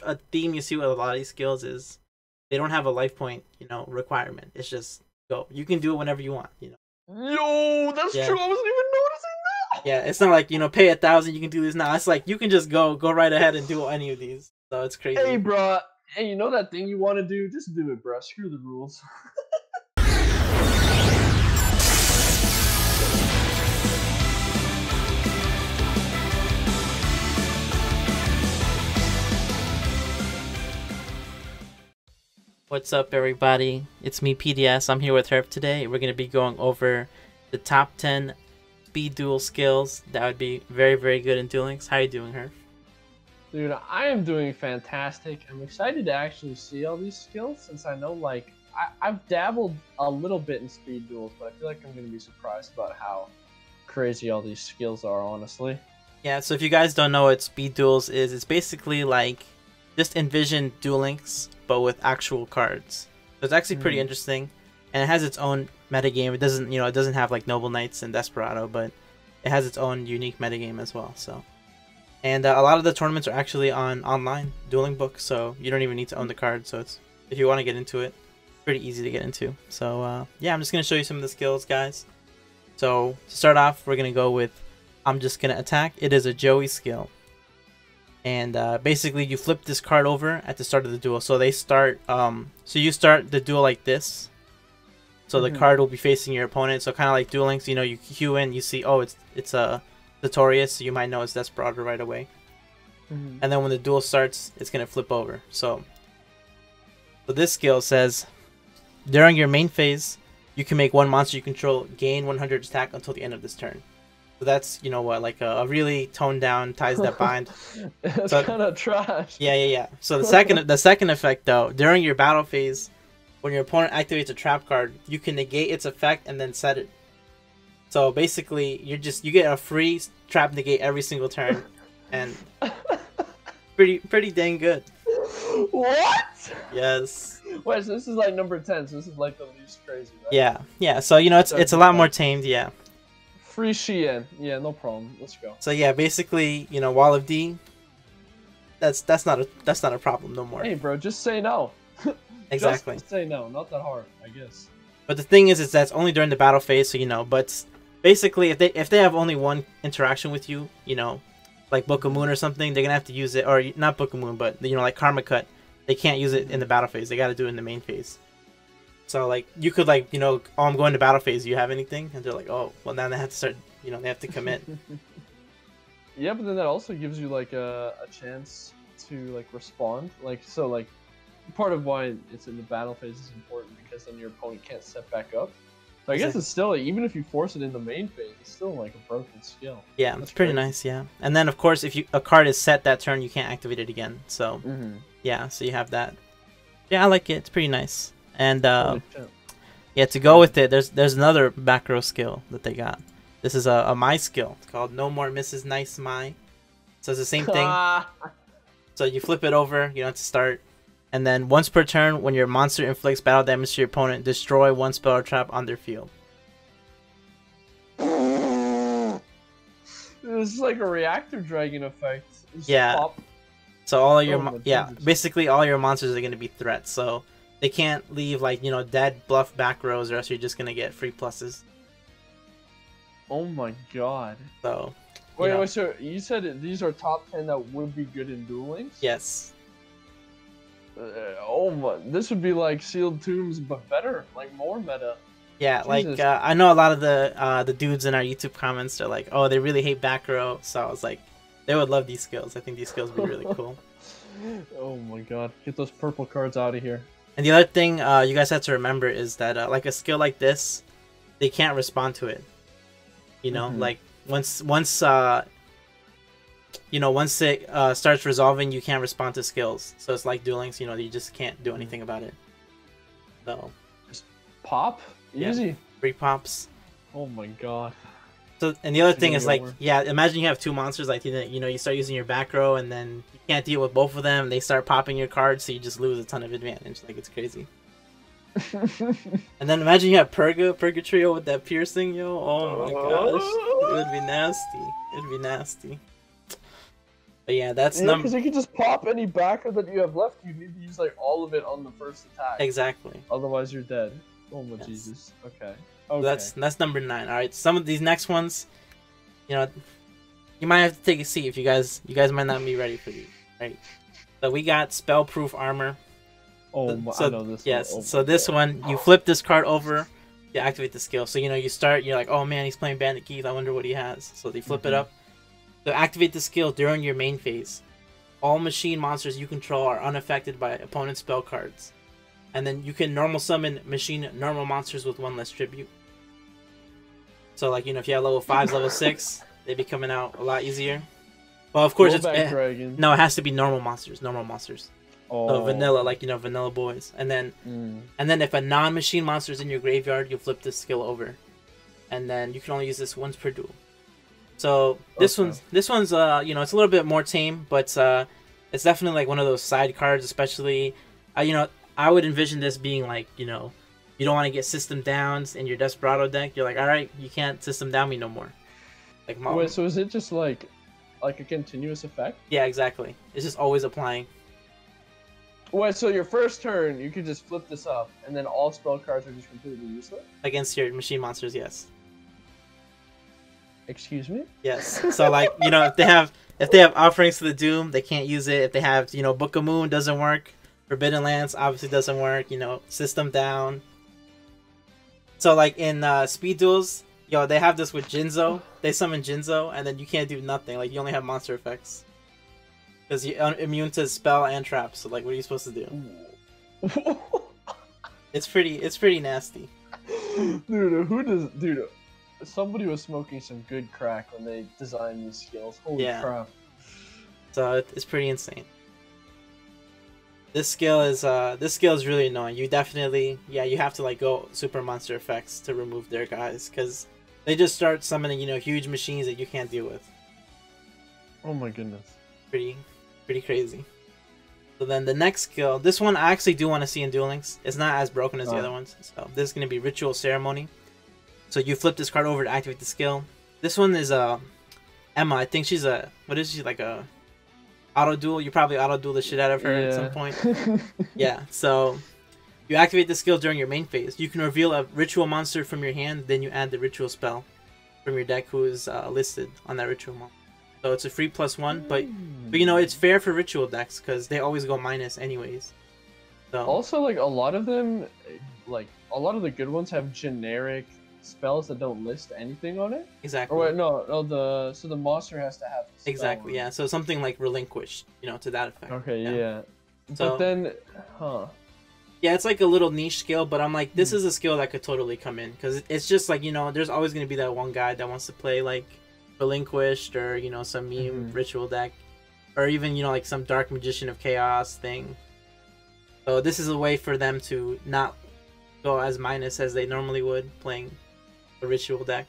a theme you see with a lot of these skills is they don't have a life point, requirement. It's just go. You can do it whenever you want, Yo, that's Yeah. true. I wasn't even noticing that. Yeah, it's not like, pay 1,000, you can do this now. It's like you can just go right ahead and do any of these. So it's crazy. Hey, bro. Hey, you know that thing you want to do? Just do it, bro. Screw the rules. What's up, everybody? It's me, PDS. I'm here with Herb today. We're going to be going over the top 10 speed duel skills that would be very, very good in Duel Links. How you doing, Herb? Dude, I am doing fantastic. I'm excited to actually see all these skills since I know, like, I've dabbled a little bit in speed duels, but I feel like I'm going to be surprised about how crazy all these skills are, honestly. Yeah, so if you guys don't know what speed duels is, it's basically like just envision Duel Links, but with actual cards. So it's actually pretty interesting, and it has its own metagame. It doesn't have like Noble Knights and Desperado, but it has its own unique metagame as well. So, and a lot of the tournaments are actually on online dueling books, so you don't even need to own the card. So it's, if you want to get into it, pretty easy to get into. So yeah, I'm just gonna show you some of the skills, guys. So to start off, we're gonna go with I'm just gonna attack. It is a Joey skill. And basically you flip this card over at the start of the duel. So they start so you start the duel like this. So the card will be facing your opponent. So kind of like Duel Links, you queue in, you see, oh, it's a Notorious, so you might know it's Desperado right away. And then when the duel starts, it's gonna flip over. So this skill says during your main phase, you can make one monster you control gain 100 attack until the end of this turn. So that's, like a really toned down ties that bind. It's so, kind of trash. Yeah. So the second effect though, during your battle phase, when your opponent activates a trap card, you can negate its effect and then set it. So basically, you get a free trap negate every single turn, and pretty dang good. What? Yes. Wait, so this is like number 10. So this is like the least crazy, right? Yeah. So it's a lot more tamed. Yeah. Free Shien. Yeah, no problem. Let's go. So yeah, basically, Wall of D. That's not a problem no more. Hey, bro, just say no. Exactly. Just say no. Not that hard, I guess. But the thing is that's only during the battle phase, so But basically, if they have only one interaction with you, like Book of Moon or something, they're gonna have to use it, or not Book of Moon, but like Karma Cut, they can't use it in the battle phase. They got to do it in the main phase. So like you could oh, I'm going to battle phase. Do you have anything? And they're like, oh, well now they have to start. They have to commit. Yeah, but then that also gives you like a chance to like respond. So part of why it's in the battle phase is important because then your opponent can't step back up. So I guess it's still even if you force it in the main phase, it's still like a broken skill. Yeah, it's pretty nice. Yeah, and then of course if a card is set that turn, you can't activate it again. So yeah, so you have that. Yeah, I like it. It's pretty nice. And yeah, to go with it, there's another back row skill that they got. This is a My skill. It's called No More Mrs. Nice My. So it's the same thing. So you flip it over, to start. And then once per turn, when your monster inflicts battle damage to your opponent, destroy one spell or trap on their field. This is like a reactor dragon effect. Yeah. Pop. So all of your basically all your monsters are going to be threats. So they can't leave dead bluff back rows, or else you're just going to get free pluses. Oh my god. So wait, so you said these are top 10 that would be good in Duel Links? Yes. Oh my, this would be like Sealed Tombs, but better, like more meta. Yeah, Jesus. I know a lot of the dudes in our YouTube comments are like, oh, they really hate back row. So I was like, they would love these skills. I think these skills would be really cool. Oh my god, get those purple cards out of here. And the other thing you guys have to remember is that like a skill like this, they can't respond to it. Like once it starts resolving, you can't respond to skills. So it's like Duel Links, you just can't do anything about it. So just pop? Easy. Yeah, free pops. Oh my god. So and the other thing is imagine you have two monsters you start using your back row and then you can't deal with both of them. They start popping your cards, so you just lose a ton of advantage. Like it's crazy. And then imagine you have Purgatrio with that piercing, yo. Oh my gosh. It would be nasty. It'd be nasty. But yeah, that's Yeah, because you can just pop any backer that you have left. You need to use like all of it on the first attack. exactly. Otherwise, you're dead. Oh my Yes. Jesus. Okay. So Okay. that's number 9. All right, some of these next ones, you know, you might have to take a seat if you guys might not be ready for these, right? So we got Spellproof Armor. Oh my, So I know this. yes, One. Oh so my this God. one you flip this card over, you activate the skill. So you start, you're like, oh man, he's playing Bandit Keith. I wonder what he has. So they flip it up. So activate the skill during your main phase. All machine monsters you control are unaffected by opponent spell cards. And then you can normal summon machine normal monsters with 1 less tribute. So like, if you have level 5s, level 6, they'd be coming out a lot easier. Well, of course, Dragon. no, it has to be normal monsters. Normal monsters. Oh. So vanilla, like vanilla boys. And then if a non-machine monster is in your graveyard, you flip this skill over. And then you can only use this once per duel. So this one's it's a little bit more tame, but it's definitely like one of those side cards, especially I would envision this being like, you don't want to get system downs in your Desperado deck. You're like, all right, you can't system down me no more. Like, wait, so is it just like a continuous effect? Yeah, exactly. It's just always applying. Wait, so your first turn, you could just flip this up, and then all spell cards are just completely useless? Against your machine monsters, yes. Excuse me? Yes. So like, if they have Offerings to the Doom, they can't use it. If they have, Book of Moon, doesn't work. Forbidden Lands obviously doesn't work, system down. So like in Speed Duels, they have this with Jinzo. They summon Jinzo, and then you can't do nothing. Like, you only have monster effects. Because you're immune to spell and trap, so like, what are you supposed to do? It's pretty nasty. Dude, somebody was smoking some good crack when they designed these skills. Holy crap. So it's pretty insane. This skill is really annoying. You definitely, you have to like go super monster effects to remove their guys, because they just start summoning, huge machines that you can't deal with. Oh my goodness. Pretty crazy. So then the next skill, this one I actually do want to see in Duel Links. It's not as broken as the other ones. So this is going to be Ritual Ceremony. So you flip this card over to activate the skill. This one is Emma. I think she's what is she, like a auto duel? You probably auto duel the shit out of her at some point. Yeah. So you activate the skill during your main phase. You can reveal a ritual monster from your hand, then you add the ritual spell from your deck who is listed on that ritual monster. So it's a free +1, but it's fair for ritual decks because they always go minus anyways. So also, like, a lot of them, like a lot of the good ones have generic spells that don't list anything on it. Exactly. Or wait, no, the monster has to have the spell. Exactly. Yeah. So something like Relinquish, to that effect. Okay. Yeah. So, but then, yeah, it's like a little niche skill, but I'm like, this is a skill that could totally come in because it's just like, there's always going to be that one guy that wants to play like Relinquished or some meme ritual deck, or even like some Dark Magician of Chaos thing. So this is a way for them to not go as minus as they normally would playing a ritual deck.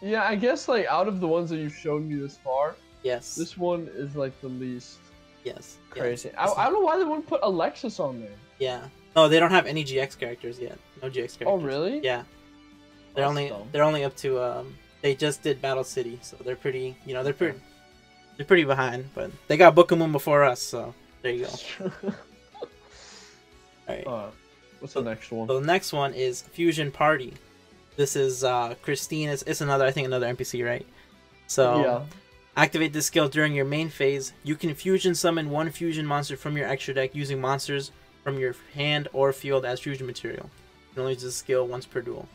Yeah, I guess like out of the ones that you've shown me this far, yes, this one is like the least crazy. Yes. I don't know why they wouldn't put Alexis on there. Yeah. No, they don't have any GX characters yet. No GX characters. Oh really? Yeah. They're only up to they just did Battle City, so they're pretty, they're pretty behind, but they got Book of Moon before us, so there you go. Alright. What's the next one? So the next one is Fusion Party. This is Christine. It's another NPC, right? So activate this skill during your main phase. You can fusion summon one fusion monster from your extra deck using monsters from your hand or field as fusion material. You can only use this skill once per duel.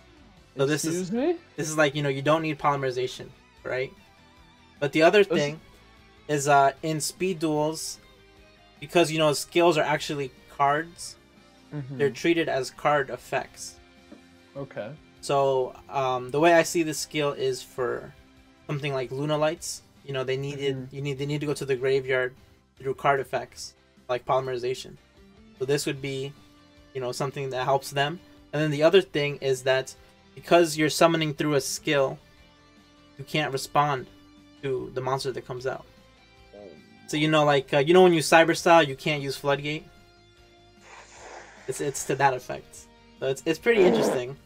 So this is like, you don't need polymerization, right? But the other thing is in Speed Duels, because skills are actually cards, they're treated as card effects. Okay. So the way I see this skill is for something like Luna Lights. They need to go to the graveyard to do card effects like polymerization. So this would be, something that helps them. And then the other thing is that because you're summoning through a skill, you can't respond to the monster that comes out. So like when you Cyber Style, you can't use Floodgate. It's to that effect. So it's pretty interesting.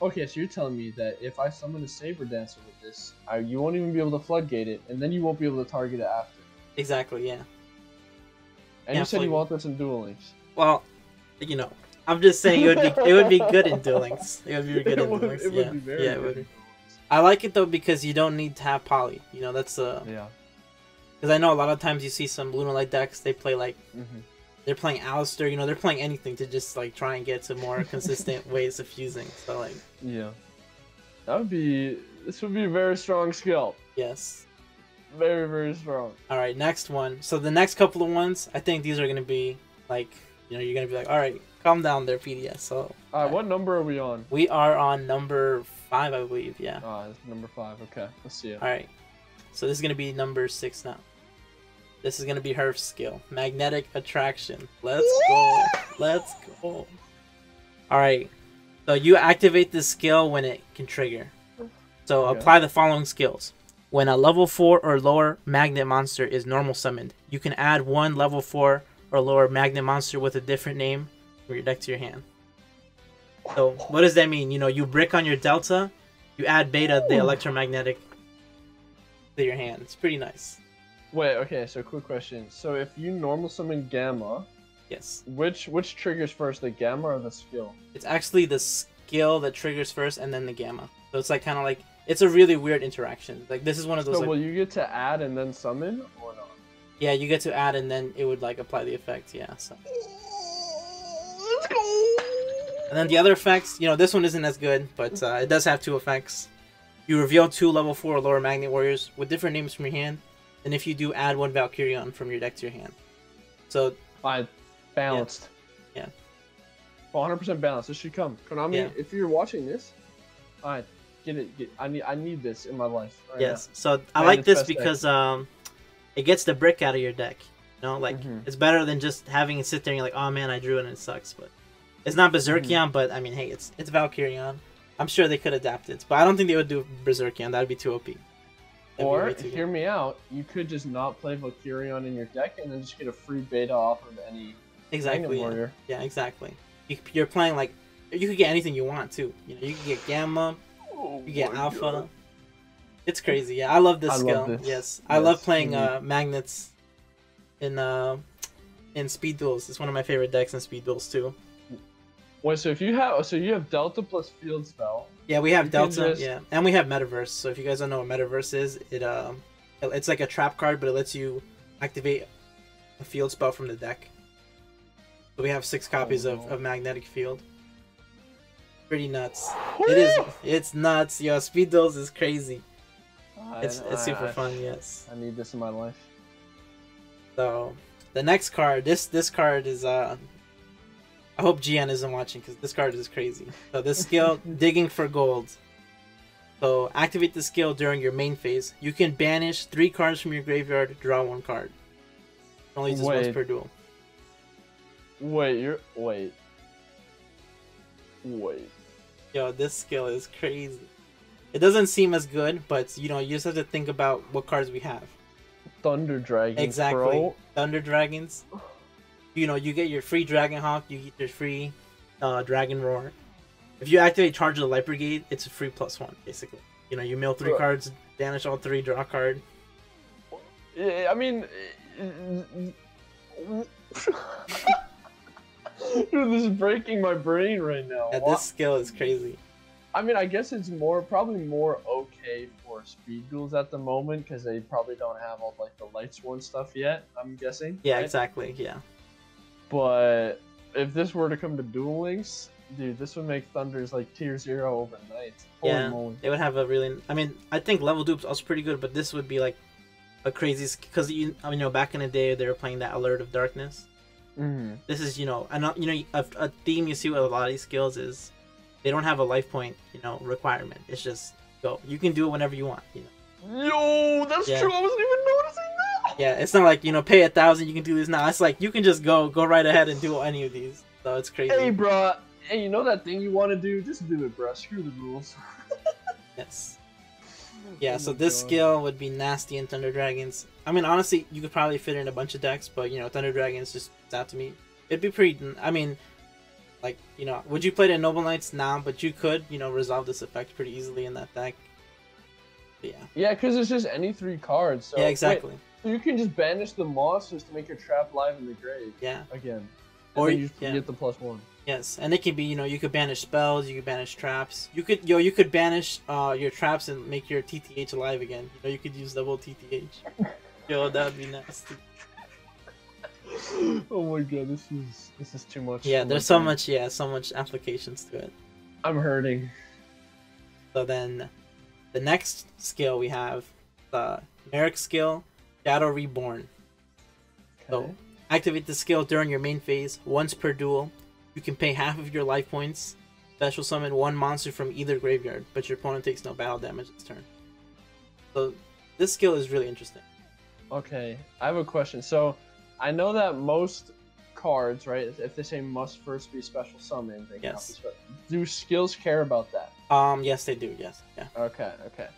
Okay, so you're telling me that if I summon a Saber Dancer with this, you won't even be able to floodgate it, and then you won't be able to target it after. Exactly, yeah. And you said you want this in Duel Links. Well, you know, I'm just saying it would be good in Duel Links. It would be good in Duel Links. It would be very good. It would. I like it though because you don't need to have poly. You know, that's yeah. Because I know a lot of times you see some Lunar Light decks, they play like they're playing Alistair. You know, they're playing anything to just like try and get to more consistent ways of fusing. So like. Yeah. This would be a very strong skill. Yes. Very, very strong. Alright, next one. So the next couple of ones, I think these are going to be, like, you know, you're going to be like, alright, calm down there, PDS. So, alright, what number are we on? We are on number 5, I believe, yeah. It's number 5, okay. Let's see it. Alright, so this is going to be number 6 now. This is going to be her skill. Magnetic Attraction. Let's go. Let's go. Alright, so you activate this skill when it can trigger. So apply the following skills. When a level 4 or lower magnet monster is normal summoned, you can add one level 4 or lower magnet monster with a different name from your deck to your hand. So what does that mean? You know, you brick on your Delta, you add Beta, the electromagnetic, to your hand. It's pretty nice. Wait, okay, so quick question. So if you normal summon Gamma, yes, which triggers first, the Gamma or the skill? It's actually the skill that triggers first and then the Gamma. So it's like kind of like, it's a really weird interaction. Like this is one of those. So like, will you get to add and then summon or not? Yeah, you get to add and then it would like apply the effect. Yeah. So. Let's go. And then the other effects, you know, this one isn't as good, but it does have 2 effects. You reveal 2 level 4 or lower magnet warriors with different names from your hand, and if you do, add 1 Valkyrion from your deck to your hand. So. Balanced. Yeah. 100% balanced. This should come. Konami, if you're watching this, get it. I need this in my life. Right now. So I like this because it gets the brick out of your deck. You know, like it's better than just having it sit there and you're like, oh man, I drew it and it sucks. But it's not Berserkion, but I mean, hey, it's Valkyrion. I'm sure they could adapt it, but I don't think they would do Berserkion. That'd be too OP. Or hear me out, you could just not play Valkyrion in your deck and then just get a free beta off of any warrior. Yeah, exactly. You're playing like you could get anything you want too. You know, you can get Gamma. You get Alpha. God. It's crazy. Yeah, I love this skill. Yes, I love playing magnets in Speed Duels. It's one of my favorite decks in Speed Duels too. Wait, so you have Delta plus Field Spell. Yeah, we have Delta. Yeah, and we have Metaverse. So if you guys don't know what Metaverse is, it's like a trap card, but it lets you activate a field spell from the deck. So we have 6 copies of Magnetic Field. Pretty nuts. It's nuts. Yo, Speed Duels is crazy. It's super fun, yes. I need this in my life. So, the next card, this card is, I hope GN isn't watching because this card is crazy. So this skill, Digging for Gold. So, activate the skill during your main phase. You can banish 3 cards from your graveyard, draw 1 card. Only just once per duel. Wait. Yo, this skill is crazy. It doesn't seem as good, but you know, you just have to think about what cards we have. Thunder Dragons. Exactly. Bro. Thunder Dragons. You know, you get your free Dragon Hawk, you get your free Dragon Roar. If you activate Charge of the Light Brigade, it's a free +1, basically. You know, you mill 3 cards, banish all 3, draw a card. I mean... Dude, this is breaking my brain right now. Yeah, this skill is crazy. I mean, I guess it's probably more okay for Speed Duels at the moment because they probably don't have all like the Lightsworn stuff yet. I'm guessing. Yeah, right? Exactly. Yeah. But if this were to come to Duel Links, dude, this would make Thunders like tier 0 overnight. Holy moly. They would have a really. I mean, I think level dupe's also pretty good, but this would be like a crazy because you know back in the day they were playing that Alert of Darkness. This is a theme you see with a lot of these skills is they don't have a life point requirement. It's just go. You can do it whenever you want. Yo, that's true. I wasn't even noticing that. Yeah, it's not like pay 1,000. You can do this now. It's like you can just go right ahead and do any of these. So it's crazy. Hey, bro. Hey, you know that thing you want to do? Just do it, bro. Screw the rules. Yes. Yeah, so this skill would be nasty in Thunder Dragons. I mean, honestly, you could probably fit in a bunch of decks, but, Thunder Dragons just out to me. It'd be pretty... I mean, Like, would you play the Noble Knights now? But you could, resolve this effect pretty easily in that deck. But yeah. Yeah, because it's just any 3 cards. So, yeah, exactly. Wait, so you can just banish the monsters to make your trap live in the grave. Yeah. Again. Or you get the +1. Yes, and it can be, you could banish spells, you could banish traps. You could banish your traps and make your TTH alive again. You could use double TTH. Yo, that would be nasty. Oh my god, this is too much. Yeah, there's so much applications to it. I'm hurting. So then, the next skill we have, the Merrick skill, Shadow Reborn. Okay. So, activate the skill during your main phase, once per duel. You can pay half of your life points, special summon 1 monster from either graveyard, but your opponent takes no battle damage this turn. So, this skill is really interesting. Okay, I have a question. So, I know that most cards, right, if they say must first be special summon, they cannot be special. Do skills care about that? Yes, they do. Yes, yeah. Okay.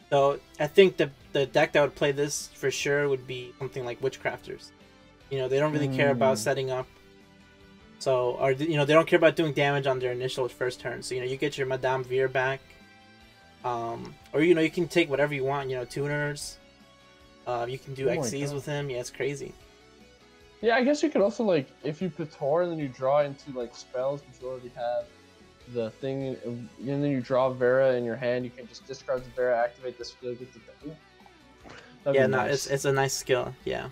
So I think the deck that would play this for sure would be something like Witchcrafters. They don't really care about setting up. So, or they don't care about doing damage on their initial first turn. So you get your Madame Veer back. Or you can take whatever you want. Tuners. You can do XCs with him. Yeah, it's crazy. Yeah, I guess you could also, like, if you Pator and then you draw into, like, spells, because you already have the thing, and then you draw Vera in your hand, you can just discard the Vera, activate the skill, get the thing. Yeah, no, nice. It's a nice skill, yeah.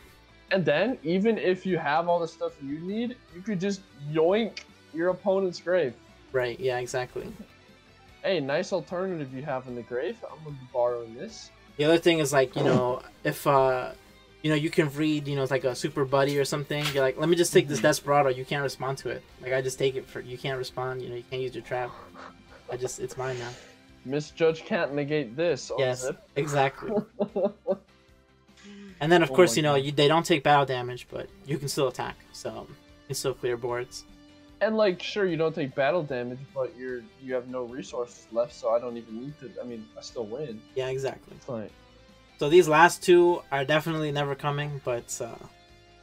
And then, even if you have all the stuff you need, you could just yoink your opponent's grave. Right, yeah, exactly. Hey, nice alternative you have in the grave. I'm going to be borrowing this. The other thing is, like, if... you can read, it's like a super buddy or something. You're like, let me just take this Desperado. You can't respond to it. Like, I just take it you can't respond. You can't use your trap. It's mine now. Misjudge can't negate this. Yes, exactly. And then, of course, they don't take battle damage, but you can still attack. So, you can still clear boards. And, like, sure, you don't take battle damage, but you have no resources left, so I don't even need to. I mean, I still win. Yeah, exactly. It's like... So these last 2 are definitely never coming, but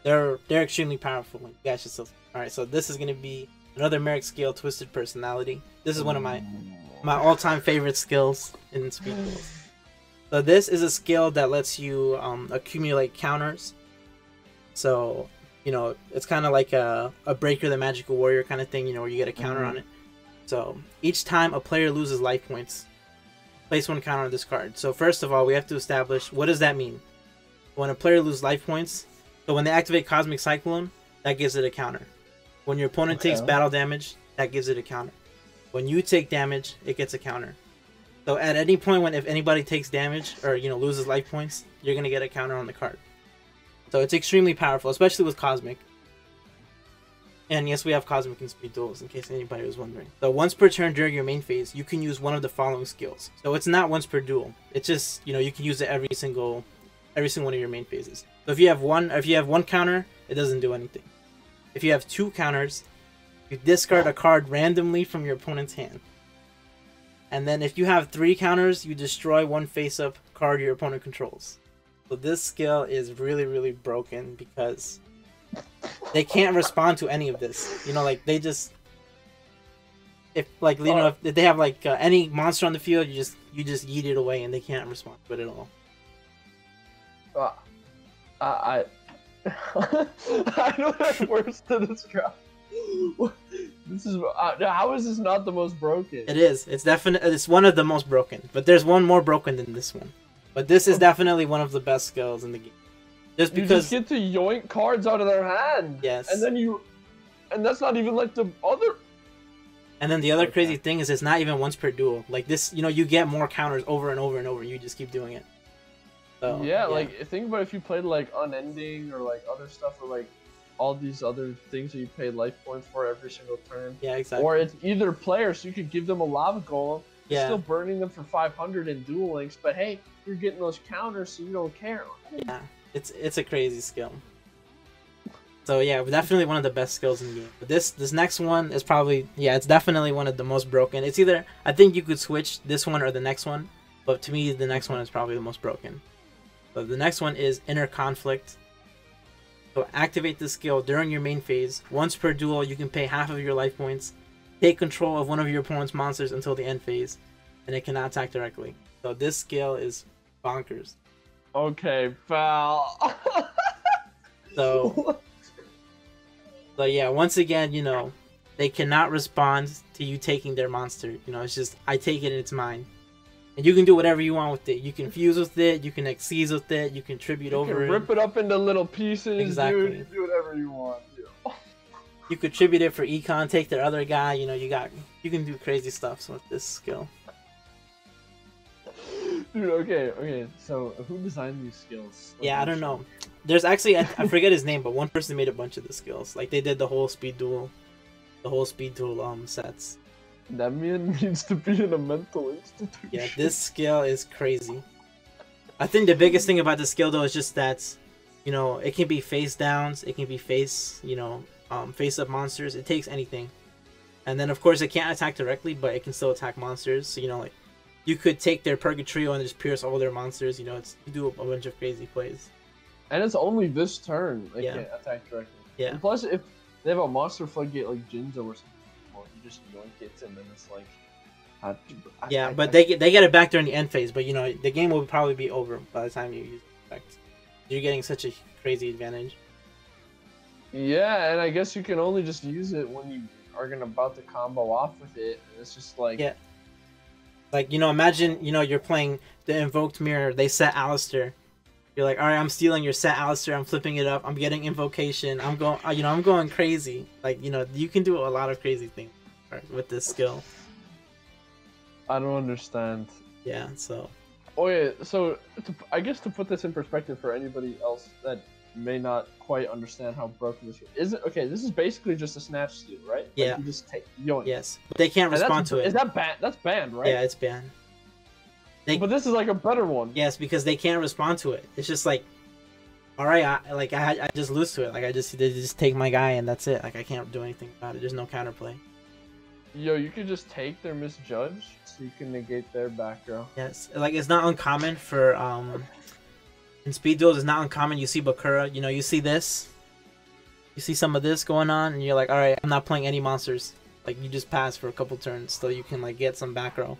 they're extremely powerful. You guys should still... Alright, so this is going to be another Merrick skill, Twisted Personality. This is one of my all-time favorite skills in Speed Duels. So this is a skill that lets you accumulate counters. So, it's kind of like a Breaker the Magical Warrior kind of thing, where you get a counter on it. So each time a player loses life points, place 1 counter on this card. So first of all, we have to establish, what does that mean? When a player loses life points, so when they activate Cosmic Cyclone, that gives it a counter. When your opponent takes battle damage, that gives it a counter. When you take damage, it gets a counter. So at any point if anybody takes damage or loses life points, you're gonna get a counter on the card. So it's extremely powerful, especially with Cosmic. And yes, we have Cosmic in Speed Duels, in case anybody was wondering. So once per turn during your main phase, you can use one of the following skills. So it's not once per duel. It's just, you can use it every single one of your main phases. So if you have one counter, it doesn't do anything. If you have 2 counters, you discard a card randomly from your opponent's hand. And then if you have 3 counters, you destroy 1 face-up card your opponent controls. So this skill is really, really broken because they can't respond to any of this. Like, they just... If they have, like, any monster on the field, you just yeet it away and they can't respond to it at all. I don't have words to describe. How is this not the most broken? It is. It's one of the most broken. But there's one more broken than this one. But this is definitely one of the best skills in the game. Just because you just get to yoink cards out of their hand. Yes. And that's not even like the other. And then the other crazy thing is it's not even once per duel. Like this, you get more counters over and over and over. You just keep doing it. So, yeah, like think about if you played like Unending or like other stuff or like all these other things that you pay life points for every single turn. Yeah, exactly. Or it's either player, so you could give them a lava golem. Yeah. Still burning them for 500 in Duel Links, but hey, you're getting those counters, so you don't care. Yeah, it's a crazy skill. So yeah, definitely one of the best skills in the game. But this next one is probably, it's definitely one of the most broken. It's either, I think you could switch this one or the next one, but to me the next one is probably the most broken. So the next one is Inner Conflict. So activate this skill during your main phase. Once per duel, you can pay half of your life points. take control of one of your opponent's monsters until the end phase, and it cannot attack directly. So this skill is bonkers. Okay, pal. So yeah, once again, you know, they cannot respond to you taking their monster. You know, it's just, I take it and it's mine. And you can do whatever you want with it. You can fuse with it, you can exceed with it, you can tribute over it. Rip it up into little pieces, Exactly. dude. You do whatever you want. Dude. You could tribute it for econ, take their other guy, you know, you can do crazy stuff with this skill. Dude, okay, so who designed these skills? Like, Yeah, I don't know. There's actually, I forget his name, but one person made a bunch of the skills. Like, they did the whole Speed Duel sets. That man needs to be in a mental institution. Yeah, this skill is crazy. I think the biggest thing about the skill, though, is just that, you know, it can be face downs, it can be face, you know, face up monsters. It takes anything. And then, of course, it can't attack directly, but it can still attack monsters. So, you know, like, you could take their Purgatrio and just pierce all their monsters. You know, you do a bunch of crazy plays. And it's only this turn they Yeah. can't attack directly. Yeah. And plus, if they have a monster floodgate like Jinzo or something, well, you just yoink it and then it's like... Yeah, but they get it back during the end phase. But, you know, the game will probably be over by the time you use the effect. You're getting such a crazy advantage. Yeah, and I guess you can only just use it when you are about to combo off with it. And it's just like... Yeah. Like, you know, imagine, you know, you're playing the Invoked Mirror. They set Alistair. You're like, all right, I'm stealing your set Alistair. I'm flipping it up. I'm getting Invocation. I'm going, you know, I'm going crazy. Like, you know, you can do a lot of crazy things with this skill. I don't understand. Yeah, so. Oh yeah, so I guess to put this in perspective for anybody else that may not quite understand how broken this is it. Okay, this is basically just a snatch steal, right? Yeah. Like you just take yoink. Yes, but they can't respond to it. Is that banned? That's banned, right? Yeah, it's banned. But this is like a better one. Yes, because they can't respond to it. It's just like, all right, I just lose to it. Like they just take my guy and that's it. Like I can't do anything about it. There's no counterplay. Yo, you could just take their misjudge, so you can negate their back row. Yes, like it's not uncommon for in Speed Duels. It's not uncommon. You see Bakura. You know, you see this. You see some of this going on, and you're like, all right, I'm not playing any monsters. Like you just pass for a couple turns, so you can like get some back row.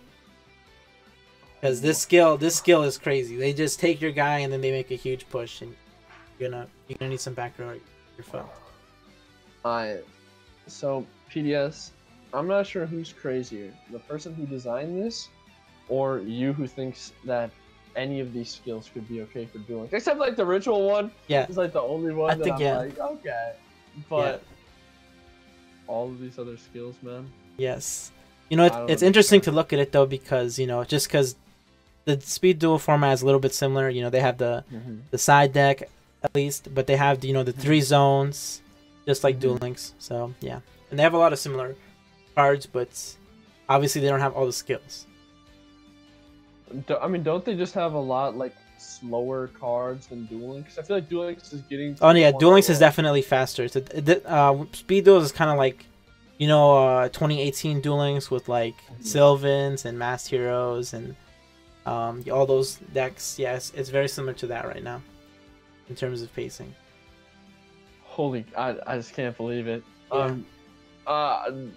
Because this skill is crazy. They just take your guy and then they make a huge push, and you're gonna need some back row. You're fucked. So PDS, I'm not sure who's crazier, the person who designed this, or you who thinks that any of these skills could be okay for Duel Links. Except like the ritual one. Yeah. It's like the only one that I'm yeah. like, okay. But all of these other skills, man. Yes. You know, it's interesting to look at it though, because, you know, just because the Speed Duel format is a little bit similar. You know, they have the side deck at least, but they have, you know, the 3 zones, just like Duel Links. So yeah, and they have a lot of similar cards, but obviously they don't have all the skills. I mean, don't they just have a lot like slower cards than Duel Links? I feel like Duel Links is getting. Oh yeah, Duel Links is definitely faster. So Speed Duels is kind of like, you know, 2018 Duel Links with like Sylvans and Masked Heroes and all those decks. Yes, it's very similar to that right now in terms of pacing. Holy, I just can't believe it. Yeah.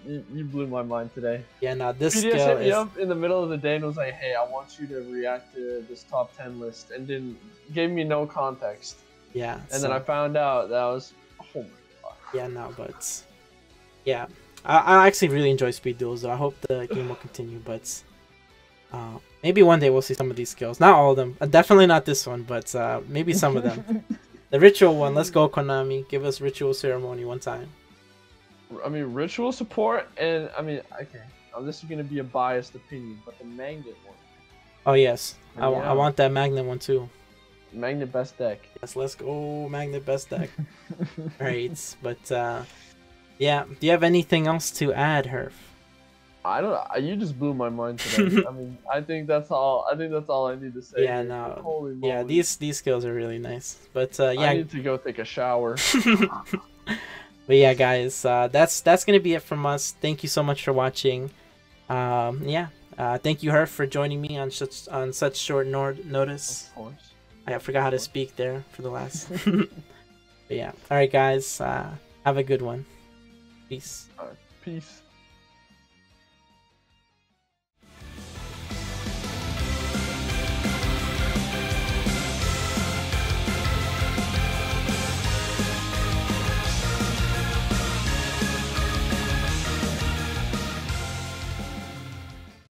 You blew my mind today. Yeah, no, this PDS skill hit me is... up in the middle of the day and was like, "Hey, I want you to react to this top 10 list," and gave me no context. Yeah. And then I found out that was, oh my god. Yeah, no, but yeah, I actually really enjoy Speed Duels, though. I hope the game will continue, but maybe one day we'll see some of these skills. Not all of them. Definitely not this one, but maybe some of them. The ritual one. Let's go, Konami. Give us Ritual Ceremony one time. I mean, ritual support, and I mean, okay, this is gonna be a biased opinion, but the Magnet one. Oh yes, I want that Magnet one too. Magnet best deck. Yes, let's go Magnet best deck. Alright, but yeah, do you have anything else to add, Herf? I don't. You just blew my mind today. I mean, I think that's all. I think that's all I need to say. Yeah, no. Holy moly. Yeah, these skills are really nice. But yeah, I need to go take a shower. But yeah, guys, that's gonna be it from us. Thank you so much for watching. Yeah, thank you, Herf, for joining me on such short notice. Of course. I forgot how to speak there for the last. But yeah, all right, guys, have a good one. Peace. All right. Peace.